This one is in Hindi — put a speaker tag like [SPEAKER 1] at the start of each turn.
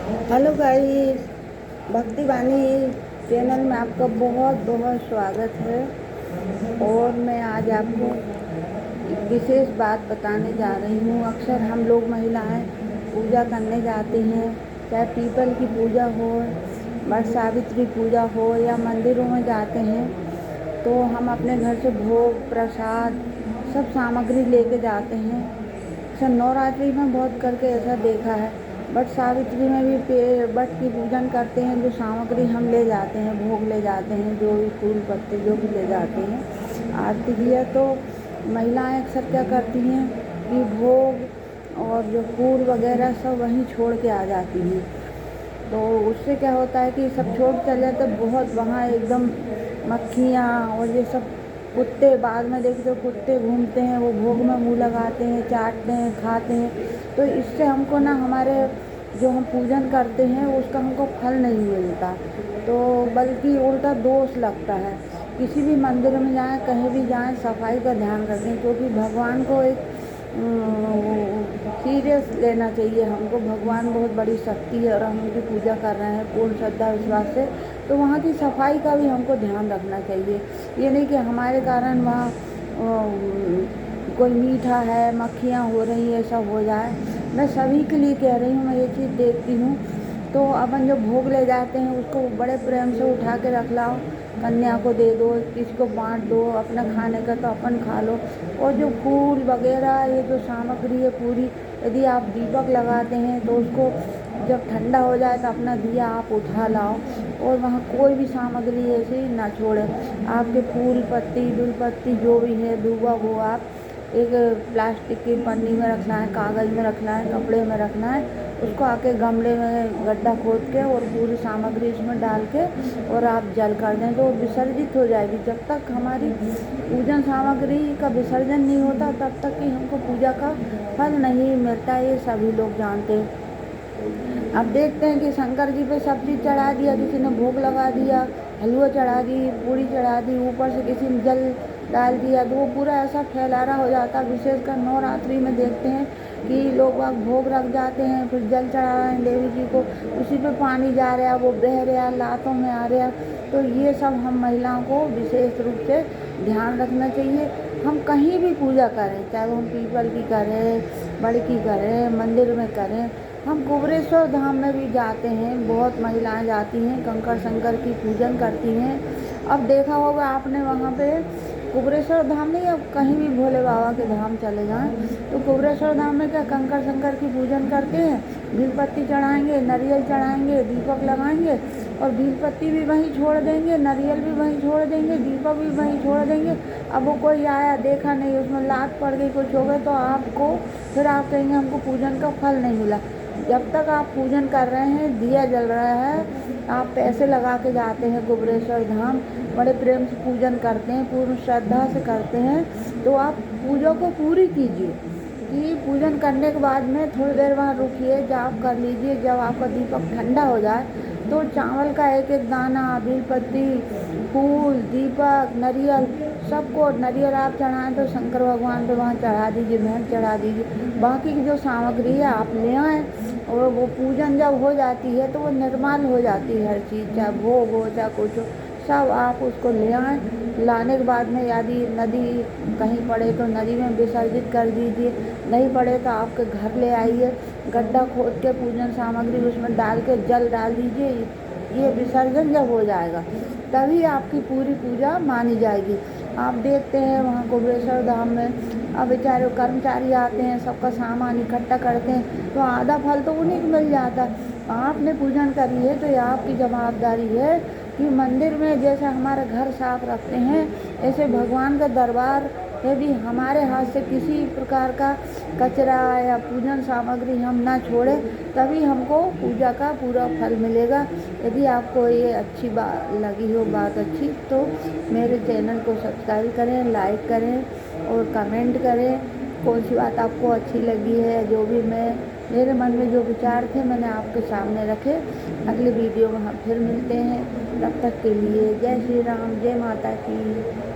[SPEAKER 1] हेलो गाइस, भक्ति वाणी चैनल में आपका बहुत बहुत स्वागत है। और मैं आज आपको एक विशेष बात बताने जा रही हूँ। अक्सर हम लोग महिलाएं पूजा करने जाते हैं, चाहे पीपल की पूजा हो, वट सावित्री पूजा हो या मंदिरों में जाते हैं, तो हम अपने घर से भोग प्रसाद सब सामग्री लेके जाते हैं। अच्छा, नवरात्रि में बहुत करके ऐसा देखा है। बट सावित्री में भी बट की पूजन करते हैं, जो सामग्री हम ले जाते हैं, भोग ले जाते हैं, जो भी फूल पत्ते जो भी ले जाते हैं आरती दिया, तो महिलाएं अक्सर क्या करती हैं कि भोग और जो फूल वगैरह सब वहीं छोड़ के आ जाती हैं। तो उससे क्या होता है कि सब छोड़ चले जाते, बहुत वहाँ एकदम मक्खियाँ और ये सब कुत्ते, बाद में देखते तो कुत्ते घूमते हैं, वो भोग में मुँह लगाते हैं, चाटते हैं, खाते हैं। तो इससे हमको ना हमारे जो हम पूजन करते हैं उसका हमको फल नहीं मिलता, तो बल्कि उल्टा दोष लगता है। किसी भी मंदिर में जाएं, कहीं भी जाएं, सफाई का ध्यान रखें, क्योंकि भगवान को एक सीरियस लेना चाहिए हमको। भगवान बहुत बड़ी शक्ति है और हम उनकी पूजा कर रहे हैं पूर्ण श्रद्धा विश्वास से, तो वहाँ की सफाई का भी हमको ध्यान रखना चाहिए। ये नहीं कि हमारे कारण वहाँ कोई मीठा है, मक्खियाँ हो रही है, सब हो जाए। मैं सभी के लिए कह रही हूँ, मैं ये चीज़ देखती हूँ। तो अपन जो भोग ले जाते हैं उसको बड़े प्रेम से उठा के रख लाओ, कन्या को दे दो, किसी को बांट दो, अपना खाने का तो अपन खा लो। और जो फूल वगैरह ये जो सामग्री है पूरी, यदि आप दीपक लगाते हैं तो उसको जब ठंडा हो जाए तो अपना दिया आप उठा लाओ, और वहाँ कोई भी सामग्री ऐसी ना छोड़े। आपके फूल पत्ती बिल पत्ती जो भी है दूबा, वो आप एक प्लास्टिक की पन्नी में रखना है, कागज़ में रखना है, कपड़े में रखना है। उसको आके गमले में गड्ढा खोद के और पूरी सामग्री उसमें डाल के और आप जल कर दें तो विसर्जित हो जाएगी। जब तक हमारी पूजन सामग्री का विसर्जन नहीं होता तब तक कि हमको पूजा का फल नहीं मिलता, ये सभी लोग जानते हैं। अब देखते हैं कि शंकर जी पे सब चीज़ चढ़ा दिया, किसी ने भोग लगा दिया, हलवा चढ़ा दी, पूड़ी चढ़ा दी, ऊपर से किसी ने जल डाल दिया, तो वो पूरा ऐसा फैलारा हो जाता है। विशेषकर नवरात्रि में देखते हैं कि लोग वहाँ भोग रख जाते हैं, फिर जल चढ़ा रहे हैं देवी जी को, उसी पे पानी जा रहा है, वो बह रहा है, लातों में आ रहा है। तो ये सब हम महिलाओं को विशेष रूप से ध्यान रखना चाहिए। हम कहीं भी पूजा करें, चाहे हम पीपल की करें, बड़ की करें, मंदिर में करें, हम कुबेरेश्वर धाम में भी जाते हैं, बहुत महिलाएं जाती हैं, कंकड़ शंकर की पूजन करती हैं। अब देखा होगा आपने वहाँ पे कुबेरेश्वर धाम नहीं, अब कहीं भी भोले बाबा के धाम चले जाएं तो कुबेरेश्वर धाम में क्या कंकड़ शंकर की पूजन करते हैं, बील पत्ती चढ़ाएंगे, नारियल चढ़ाएंगे, दीपक लगाएंगे, और बील पत्ती भी वहीं छोड़ देंगे, नारियल भी वहीं छोड़ देंगे, दीपक भी वहीं छोड़ देंगे। अब वो कोई आया देखा नहीं, उसमें लात पड़ गई, कुछ हो गया, तो आपको फिर आप कहेंगे हमको पूजन का फल नहीं मिला। जब तक आप पूजन कर रहे हैं, दिया जल रहा है, आप पैसे लगा के जाते हैं कुबेरेश्वर धाम, बड़े प्रेम से पूजन करते हैं, पूर्ण श्रद्धा से करते हैं, तो आप पूजा को पूरी कीजिए। कि पूजन करने के बाद में थोड़ी देर वहाँ रुकिए, जाप कर लीजिए। जब आपका दीपक ठंडा हो जाए तो चावल का एक एक दाना, बेल पत्ती, फूल, दीपक, नारियल, सबको, नारियल आप चढ़ाएं तो शंकर भगवान पे वहाँ चढ़ा दीजिए, भेंट चढ़ा दीजिए। बाकी की जो सामग्री है आप ले आएँ, और वो पूजन जब हो जाती है तो वो निर्माल हो जाती है हर चीज़, चाहे भोग हो चाहे कुछ हो, सब आप उसको ले आएँ। लाने के बाद में यदि नदी कहीं पड़े तो नदी में विसर्जित कर दीजिए, नहीं पड़े तो आपके घर ले आइए, गड्ढा खोद के पूजन सामग्री उसमें डाल के जल डाल दीजिए। ये विसर्जन जब हो जाएगा तभी आपकी पूरी पूजा मानी जाएगी। आप देखते हैं वहाँ कुबेरेश्वर धाम में अब बेचारे कर्मचारी आते हैं, सबका सामान इकट्ठा करते हैं, तो आधा फल तो उन्हीं को मिल जाता। आपने पूजन करी है तो ये आपकी जवाबदारी है कि मंदिर में जैसे हमारे घर साफ रखते हैं, ऐसे भगवान का दरबार में भी हमारे हाथ से किसी प्रकार का कचरा या पूजन सामग्री हम ना छोड़े, तभी हमको पूजा का पूरा फल मिलेगा। यदि आपको ये अच्छी बात लगी हो, बात अच्छी, तो मेरे चैनल को सब्सक्राइब करें, लाइक करें और कमेंट करें। कौन सी बात आपको अच्छी लगी है, जो भी मेरे मन में जो विचार थे मैंने आपके सामने रखे। अगली वीडियो में हम फिर मिलते हैं, तब तक के लिए जय श्री राम, जय माता की।